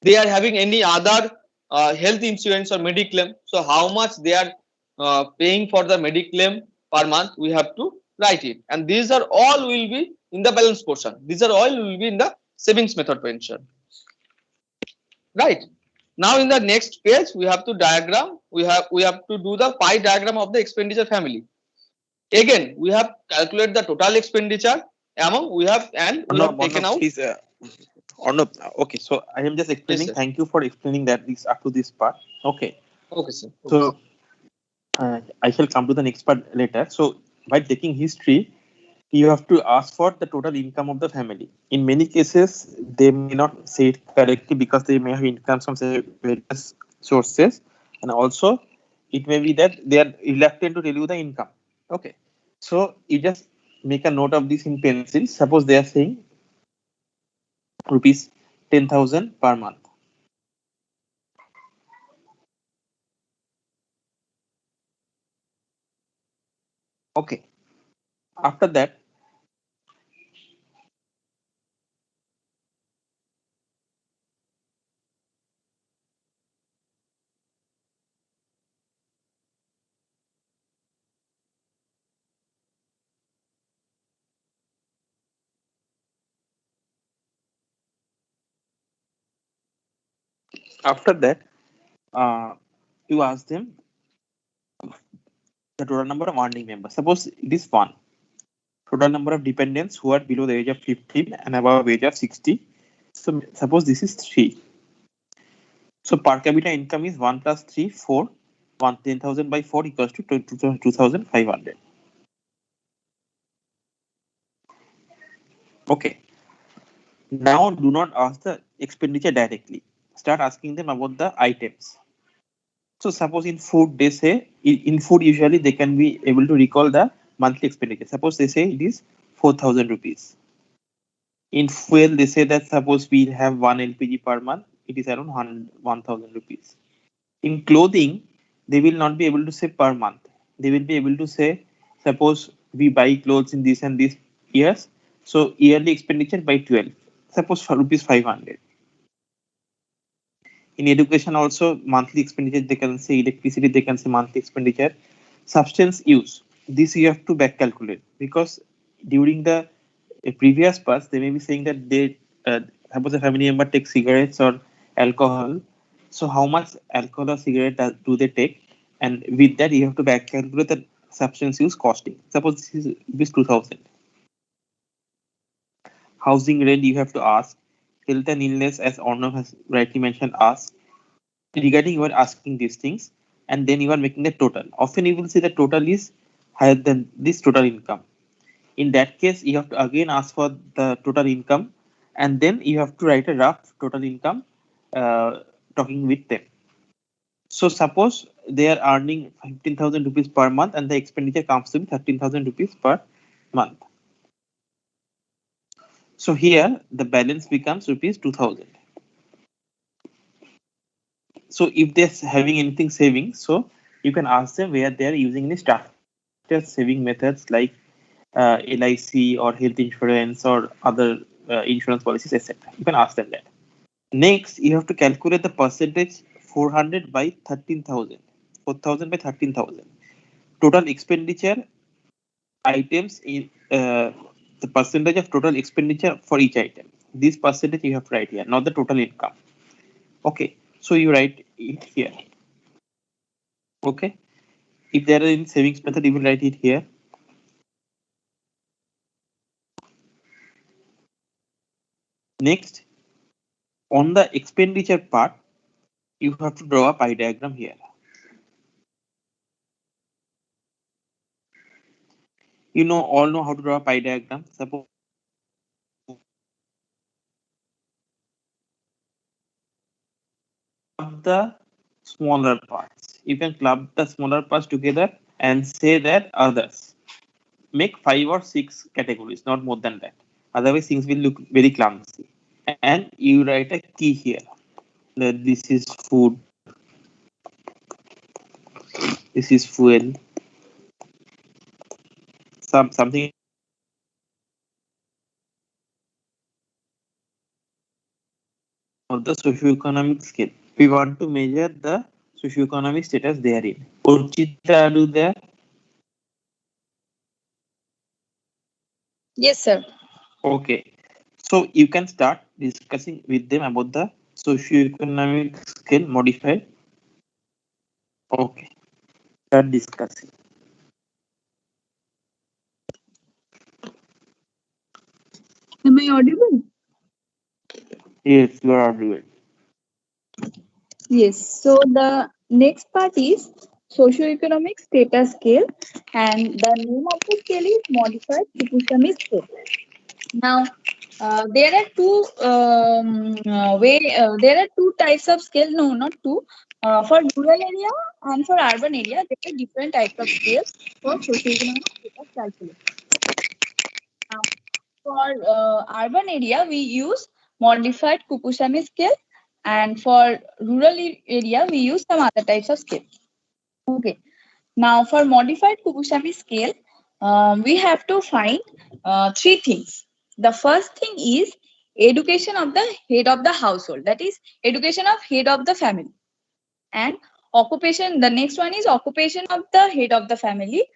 S3: They are having any other health insurance or mediclaim, so how much they are paying for the mediclaim per month, we have to write it. And these are all will be in the balance portion. These are all will be in the savings method pension. Right. Now in the next page, we have to diagram. We have to do the pie diagram of the expenditure family. Again, we have calculate the total expenditure among we have taken out.
S1: Please, okay, so I am just explaining.
S3: Yes,
S1: thank you for explaining that this up to this part. Okay.
S3: Okay, sir. Okay,
S1: so I shall come to the next part later. So by taking history, you have to ask for the total income of the family. In many cases, they may not say it correctly because they may have incomes from various sources, and also it may be that they are reluctant to tell you the income. Okay, so you just make a note of this in pencil. Suppose they are saying rupees 10,000 per month. Okay, after that, you ask them the total number of earning members. Suppose it is 1. Total number of dependents who are below the age of 15 and above age of 60. So suppose this is 3. So per capita income is 1 plus 3, 4. 10,000 by 4 equals to 2,500. Okay. Now do not ask the expenditure directly. Start asking them about the items. So suppose in food they say, in food usually they can be able to recall the monthly expenditure. Suppose they say it is 4,000 rupees. In fuel they say that suppose we have 1 LPG per month, it is around 1,000 rupees. In clothing, they will not be able to say per month. They will be able to say, suppose we buy clothes in this and this years, so yearly expenditure by 12. Suppose for rupees 500. In education also, monthly expenditure they can say, electricity they can say monthly expenditure. Substance use, this you have to back calculate, because during the previous parts they may be saying that they suppose a family member takes cigarettes or alcohol. So how much alcohol or cigarette do they take? And with that, you have to back calculate the substance use costing. Suppose this is 2,000. Housing rent you have to ask. Health and illness, as Arnav has rightly mentioned, ask. Regarding you are asking these things, and then you are making the total. Often you will see the total is higher than this total income. In that case, you have to again ask for the total income, and then you have to write a rough total income talking with them. So suppose they are earning 15,000 rupees per month and the expenditure comes to be 13,000 rupees per month. So here the balance becomes rupees 2,000. So if they're having anything saving, so you can ask them where they are using any structured saving methods like LIC or health insurance or other insurance policies, etc. You can ask them that. Next, you have to calculate the percentage 400 by 13,000. 4,000 by 13,000. Total expenditure items in the percentage of total expenditure for each item. This percentage you have to write here, not the total income. Okay, so you write it here. Okay, if there are any savings method, you will write it here. Next, on the expenditure part, you have to draw a pie diagram here. You all know how to draw a pie diagram. Suppose the smaller parts. You can club the smaller parts together and say that others. Make 5 or 6 categories, not more than that. Otherwise, things will look very clumsy. And you write a key here. That this is food. This is fuel. Something of the socioeconomic scale. We want to measure the socioeconomic status they are in. Urchita, are you there?
S2: Yes, sir.
S1: Okay. So you can start discussing with them about the socioeconomic scale modified. Okay. Start discussing.
S10: Am I audible?
S1: Yes, you are audible.
S10: Yes. So the next part is socioeconomic status scale, and the name of the scale is modified Kikuchami scale. Now, there are there are two types of scale. No, not two. For rural area and for urban area, there are different types of scales for socioeconomic status calculation. Now, for urban area, we use modified Kukusami scale, and for rural area, we use some other types of scale. Okay. Now, for modified Kukusami scale, we have to find three things. The first thing is education of the head of the household, that is education of head of the family, and occupation. The next one is occupation of the head of the family,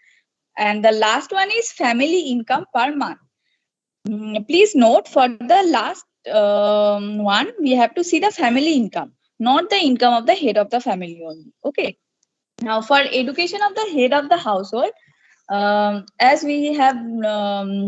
S10: and the last one is family income per month. Please note, for the last one, we have to see the family income, not the income of the head of the family only. Okay.
S11: Now, for education of the head of the household, as we have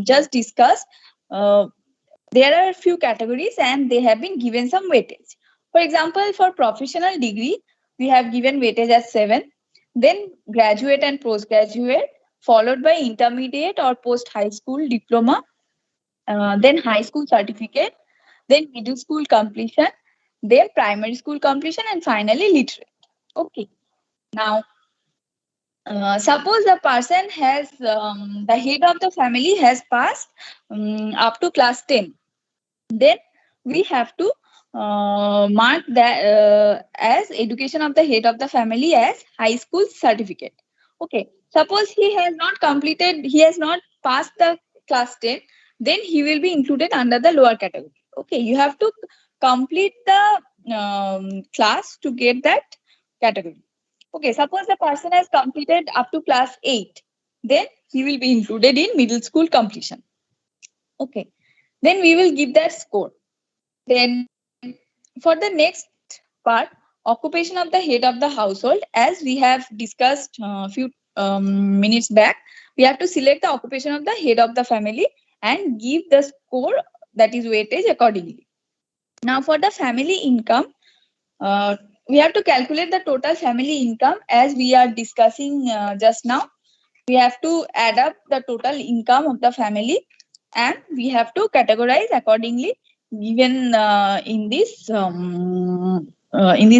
S11: just discussed, there are a few categories and they have been given some weightage. For example, for professional degree, we have given weightage as 7, then graduate and postgraduate, followed by intermediate or post high school diploma, then high school certificate, then middle school completion, then primary school completion, and finally literate. Okay. Now, suppose the person has, the head of the family has passed up to class 10. Then we have to mark that as education of the head of the family as high school certificate. Okay. Suppose he has not completed, he has not passed the class 10, then he will be included under the lower category. Okay. You have to complete the class to get that category. Okay, suppose the person has completed up to class 8, then he will be included in middle school completion. Okay, then we will give that score. Then for the next part, occupation of the head of the household, as we have discussed a few minutes back, we have to select the occupation of the head of the family and give the score, that is weightage, accordingly. Now for the family income, we have to calculate the total family income as we are discussing just now. We have to add up the total income of the family and we have to categorize accordingly given in this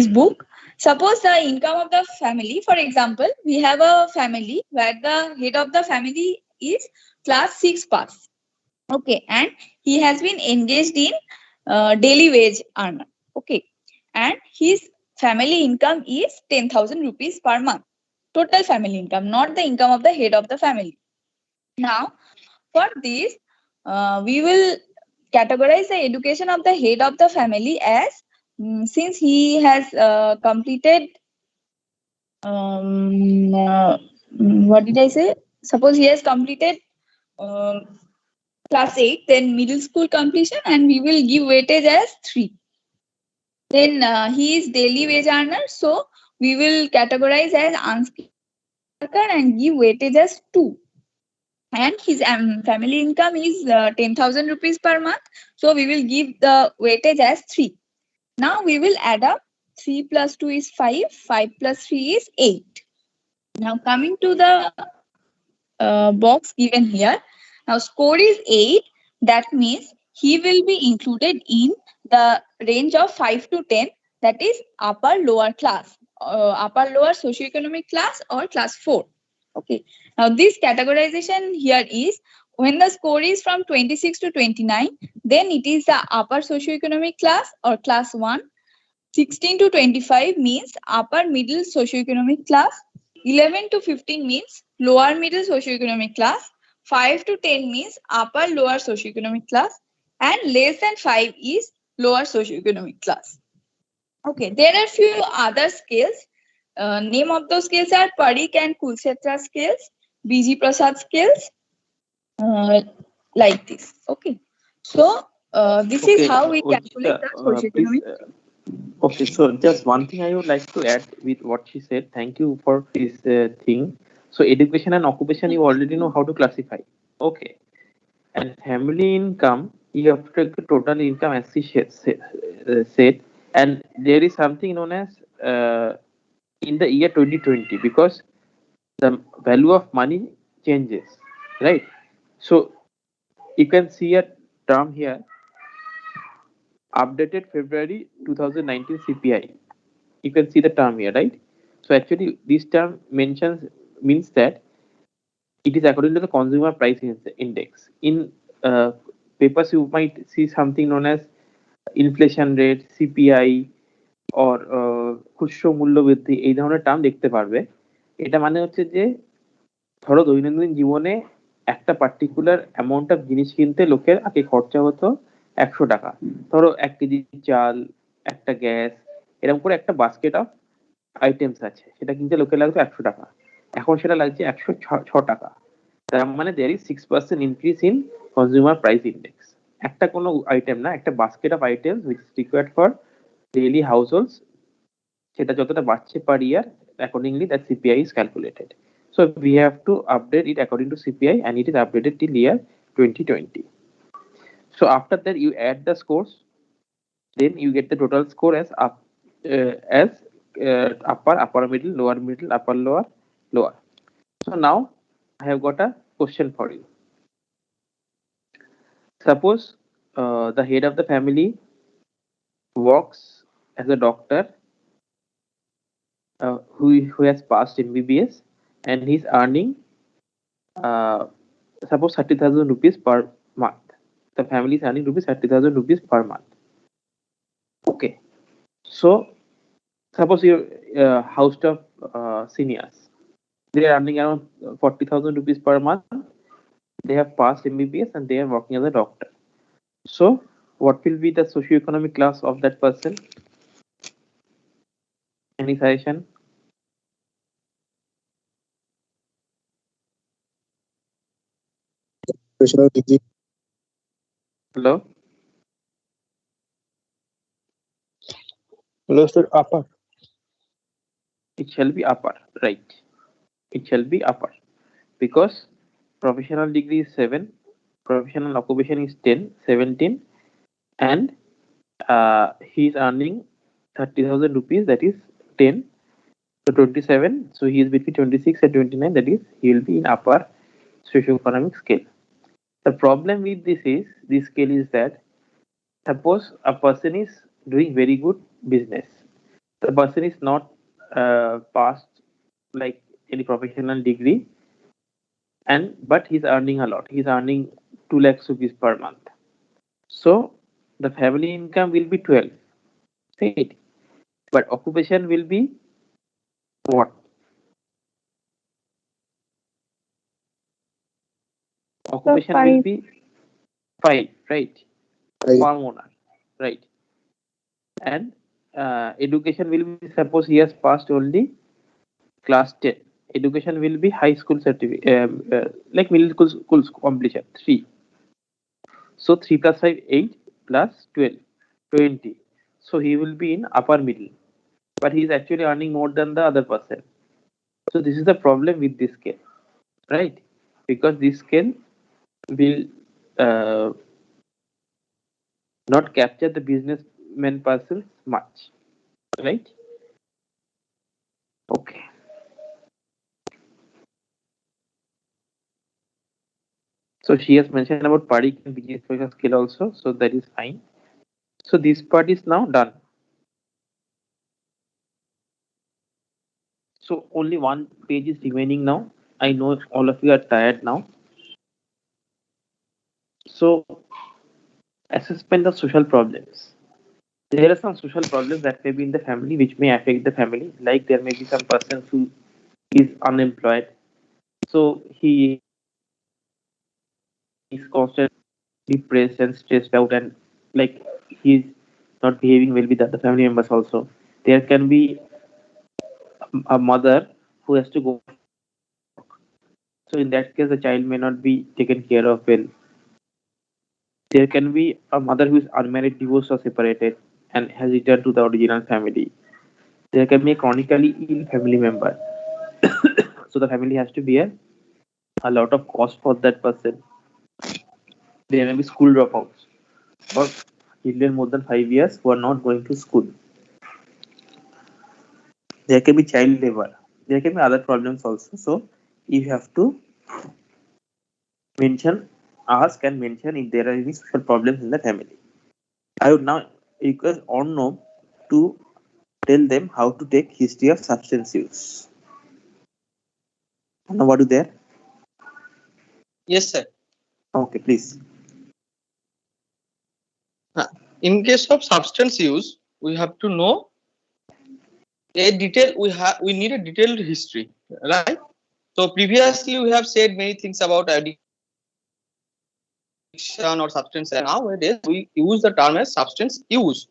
S11: book. Suppose the income of the family, for example, we have a family where the head of the family is class 6 pass. Okay, and he has been engaged in daily wage earner. Okay, and his family income is 10,000 rupees per month. Total family income, not the income of the head of the family. Now, for this, we will categorize the education of the head of the family as, since he has completed, what did I say? Suppose he has completed class 8, then middle school completion, and we will give weightage as 3. Then he is daily wage earner, so we will categorize as unskilled worker and give weightage as 2. And his family income is 10,000 rupees per month, so we will give the weightage as 3. Now we will add up. 3 plus 2 is 5, 5 plus 3 is 8. Now coming to the box given here. Now score is 8. That means he will be included in the range of 5 to 10. That is upper lower class, upper lower socioeconomic class or class 4. Okay. Now this categorization here is when the score is from 26 to 29, then it is the upper socioeconomic class or class 1. 16 to 25 means upper middle socioeconomic class. 11 to 15 means lower middle socioeconomic class. 5 to 10 means upper lower socioeconomic class, and less than 5 is lower socioeconomic class. Okay, there are few other scales. Name of those scales are Parikh and Kulshetra scales, BG Prasad scales, like this. Okay, so this is how we calculate the socioeconomic.
S1: Okay, so just one thing I would like to add with what she said. Thank you for this thing. So education and occupation, you already know how to classify. Okay, and family income, you have to take the total income as she said, and there is something known as in the year 2020, because the value of money changes, right? So you can see a term here, updated February 2019 CPI. You can see the term here, right? So actually this term means that it is according to the consumer price index. In papers you might see something known as inflation rate, CPI, or খুচরো মূল্যবৃদ্ধি, এই ধরনের term দেখতে পারবে। এটা মানে হচ্ছে যে ধরো দৈনন্দিন জীবনে একটা পার্টিকুলার অ্যামাউন্ট অফ জিনিস কিনতে লোকের আগে খরচা হতো 100 টাকা। ধরো 1 কেজি চাল, একটা গ্যাস, এরকম করে একটা বাস্কেট অফ আইটেমস আছে, সেটা কিনতে লোকের লাগতো 100 টাকা। এখন সেটা লাগছে 106 টাকা। তার মানে there is 6% increase in consumer price index. একটা কোনো আইটেম না, একটা basket of items which is required for daily households, সেটা যতটা বাড়ছে পার ইয়ার accordingly that CPI is calculated. So we have to update it according to CPI, and it is updated till year 2020. So after that you add the scores, then you get the total score as upper middle, lower middle, upper lower, lower. So now I have got a question for you. Suppose the head of the family works as a doctor who has passed MBBS, and he's earning suppose 30,000 rupees per month. The family is earning 30,000 rupees per month. Okay. So suppose your house of seniors, they are earning around 40,000 rupees per month. They have passed MBBS and they are working as a doctor. So what will be the socio-economic class of that person? Any suggestion? Hello?
S9: Hello, sir. Upper.
S1: It shall be upper, right? It shall be upper, because professional degree is 7, professional occupation is 10, 17, and he is earning 30,000 rupees, that is 10. So 27, so he is between 26 and 29, that is he will be in upper socio-economic scale. The problem with this scale is that suppose a person is doing very good business, the person is not passed like any professional degree, and but he's earning a lot, he's earning 2 lakhs rupees per month. So the family income will be 12, right? But occupation will be what? Occupation will be 5, right? Farm owner, right? And education will be, suppose he has passed only class 10. Education will be high school certificate, like middle school completion, 3. So 3 plus 5, 8, plus 12, 20. So he will be in upper middle, but he is actually earning more than the other person. So this is the problem with this scale, right? Because this scale will not capture the businessman persons much, right? Okay. So she has mentioned about Parik and business social skill also, so that is fine. So this part is now done. So only one page is remaining now. I know all of you are tired now. So assessment of social problems. There are some social problems that may be in the family which may affect the family. Like there may be some person who is unemployed, so he is constantly depressed and stressed out, and like he's not behaving well with the other family members also. There can be a mother who has to go. So in that case, the child may not be taken care of well. There can be a mother who is unmarried, divorced, or separated, and has returned to the original family. There can be a chronically ill family member. So the family has to bear a lot of cost for that person. There may be school dropouts or children more than 5 years who are not going to school. There can be child labor. There can be other problems also. So you have to ask and mention if there are any social problems in the family. I would now request Arnav to tell them how to take history of substance use. Arnav, what are you there?
S3: Yes, sir.
S1: Okay, please.
S3: In case of substance use, we have to know a detail. We need a detailed history, right? So previously we have said many things about addiction or substance, and nowadays we use the term as substance use.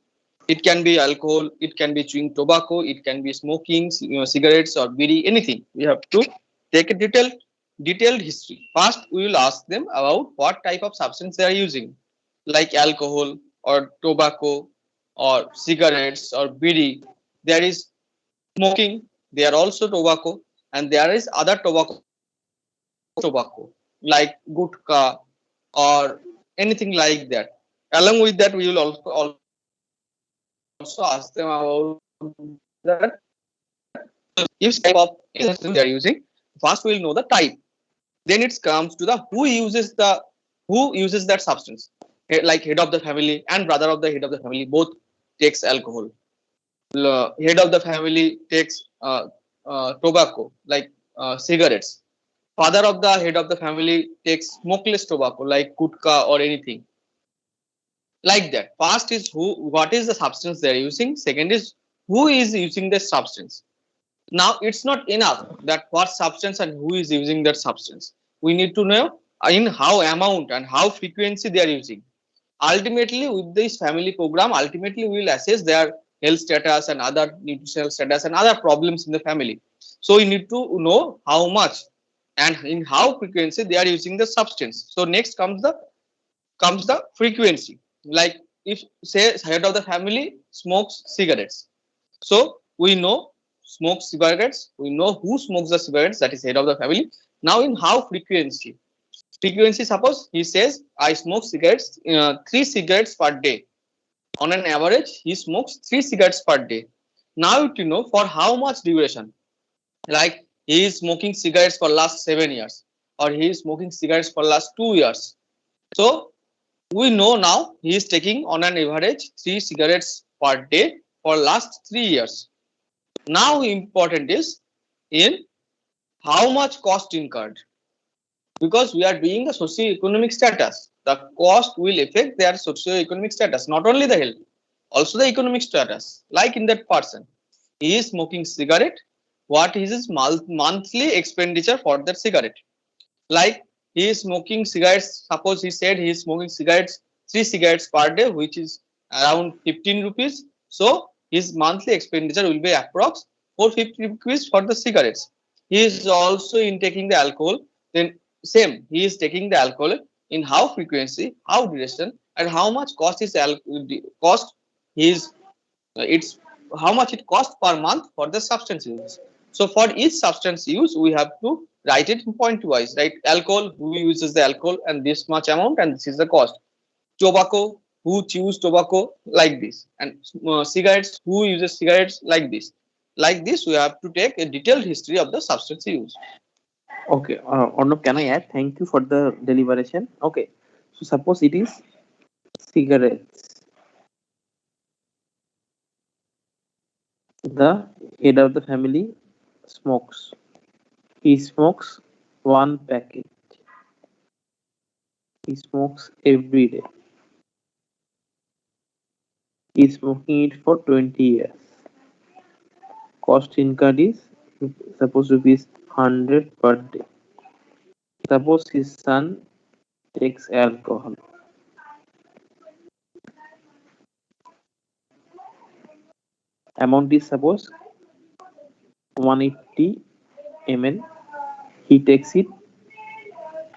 S3: It can be alcohol, it can be chewing tobacco, it can be smoking, cigarettes or bidi, anything. We have to take a detailed history. First, we will ask them about what type of substance they are using, like alcohol or tobacco or cigarettes or bidi. There is smoking, they are also tobacco, and there is other tobacco like gutka or anything like that. Along with that, we will also ask them about that. If type of substance they are using, first we will know the type. Then it comes to the who uses that substance. Like head of the family and brother of the head of the family both takes alcohol. Head of the family takes tobacco like cigarettes. Father of the head of the family takes smokeless tobacco like gutka or anything like that. First is what is the substance they are using. Second is who is using the substance. Now it's not enough that what substance and who is using that substance. We need to know in how amount and how frequency they are using. Ultimately, with this family program, ultimately we will assess their health status and other nutritional status and other problems in the family. So we need to know how much and in how frequency they are using the substance. So next comes the frequency. Like if say head of the family smokes cigarettes, so we know smokes cigarettes, we know who smokes the cigarettes, that is head of the family. Now in how frequency, suppose he says I smoke cigarettes 3 cigarettes per day. On an average he smokes 3 cigarettes per day. Now you know for how much duration, like he is smoking cigarettes for last 7 years or he is smoking cigarettes for last 2 years. So we know now he is taking on an average 3 cigarettes per day for last 3 years. Now important is in how much cost incurred, because we are doing the socio-economic status. The cost will affect their socio-economic status, not only the health, also the economic status. Like in that person, he is smoking cigarette. What is his monthly expenditure for that cigarette? Like he is smoking cigarettes. Suppose he said he is smoking cigarettes 3 cigarettes per day, which is around 15 rupees. So his monthly expenditure will be approx 450 rupees for the cigarettes. He is also intaking the alcohol. Then same, he is taking the alcohol in how frequency, how duration, and how much cost is cost. Is it's how much it costs per month for the substance use. So for each substance use, we have to write it in point wise. Right, alcohol, who uses the alcohol, and this much amount, and this is the cost. Tobacco, who chews tobacco, like this, and cigarettes, who uses cigarettes, like this. Like this, we have to take a detailed history of the substance use.
S1: Okay, Arnab, can I add? Thank you for the deliberation. Okay, so suppose it is cigarettes. The head of the family smokes. He smokes 1 packet. He smokes every day. He is smoking it for 20 years. Cost incurred is suppose rupees 100 per day. Suppose his son takes alcohol. Amount is suppose 180 ml. He takes it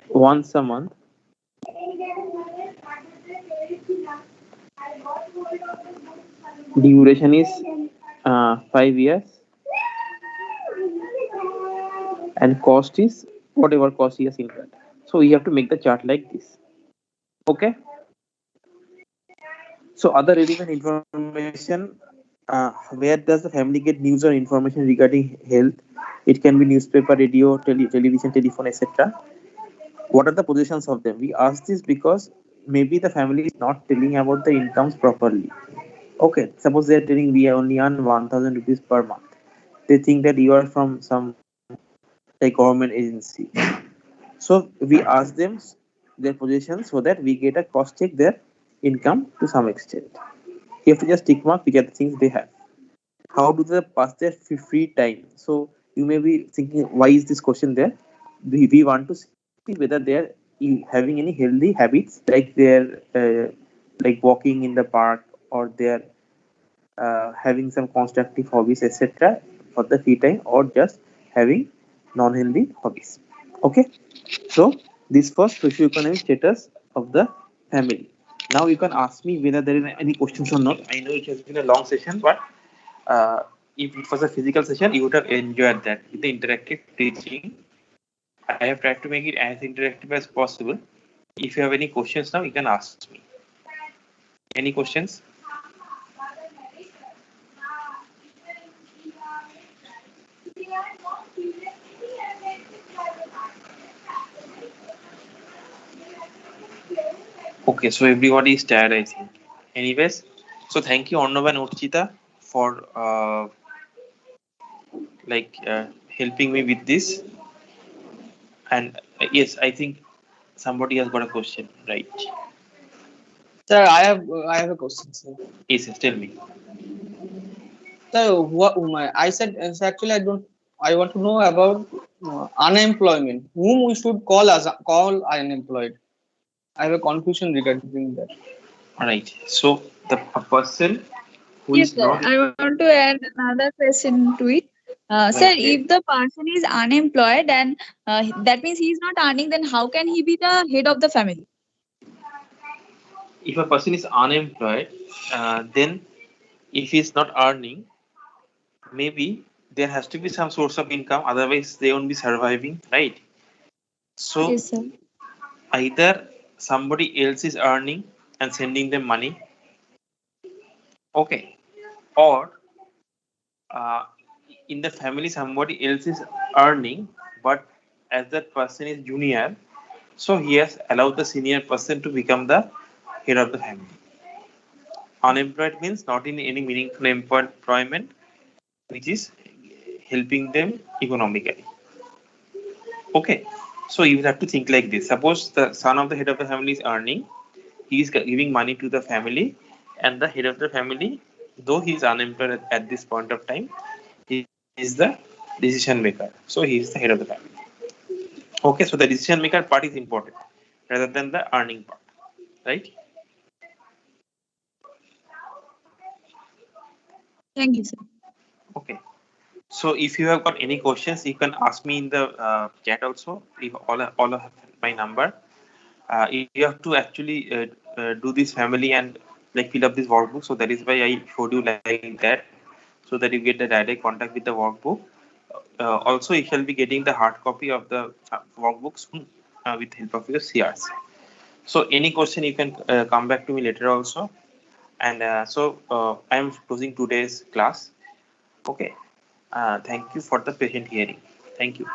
S1: once a month. Duration is 5 years, and cost is whatever cost he has incurred. So we have to make the chart like this. Okay. So other relevant information. Where does the family get news or information regarding health? It can be newspaper, radio, television, telephone, etc. What are the positions of them? We ask this because maybe the family is not telling about the incomes properly. Okay, suppose they are telling we only earn 1000 rupees per month. They think that you are from some like government agency. So we ask them their positions so that we get a cross check their income to some extent. You have to just tick mark which are the things they have. How do they pass their free time? So you may be thinking, why is this question there? We want to see whether they are having any healthy habits, like they're like walking in the park, or they're having some constructive hobbies, etc. for the free time, or just having non-healthy hobbies. Okay, so this first socioeconomic status of the family. Now you can ask me whether there is any questions or not. I know it has been a long session, but if it was a physical session, you would have enjoyed that with the interactive teaching. I have tried to make it as interactive as possible. If you have any questions now, you can ask me. Any questions? Okay, so everybody is tired, I think. Anyways, so thank you, Arnav and Urchita, for helping me with this. And yes, I think somebody has got a question, right?
S3: Sir, I have a question, sir.
S1: Yes, tell me.
S3: So I said actually I want to know about unemployment. Whom we should call unemployed? I have a confusion regarding that.
S1: All right. So the person who
S11: Yes,
S1: is
S11: sir.
S1: not
S11: I want to add another question to it. Sir, if the person is unemployed and that means he is not earning, then how can he be the head of the family?
S1: if a person is unemployed, then if he's not earning, maybe there has to be some source of income. Otherwise, they won't be surviving, right? So
S11: Yes, sir.
S1: either somebody else is earning and sending them money, okay, or in the family somebody else is earning, but as that person is junior, so he has allowed the senior person to become the head of the family. Unemployed means not in any meaningful employment which is helping them economically. Okay, so you have to think like this. Suppose the son of the head of the family is earning, he is giving money to the family, and the head of the family, though he is unemployed at this point of time, he is the decision maker. So he is the head of the family. Okay, so the decision maker part is important rather than the earning part, right?
S11: Thank you, sir.
S1: Okay. So if you have got any questions, you can ask me in the chat also. If all have my number, you have to actually do this family and like fill up this workbook. So that is why I showed you like that, so that you get the direct contact with the workbook. Also, you shall be getting the hard copy of the workbook soon with help of your CRs. So any question you can come back to me later also. And I am closing today's class. Okay. Thank you for the patient hearing. Thank you.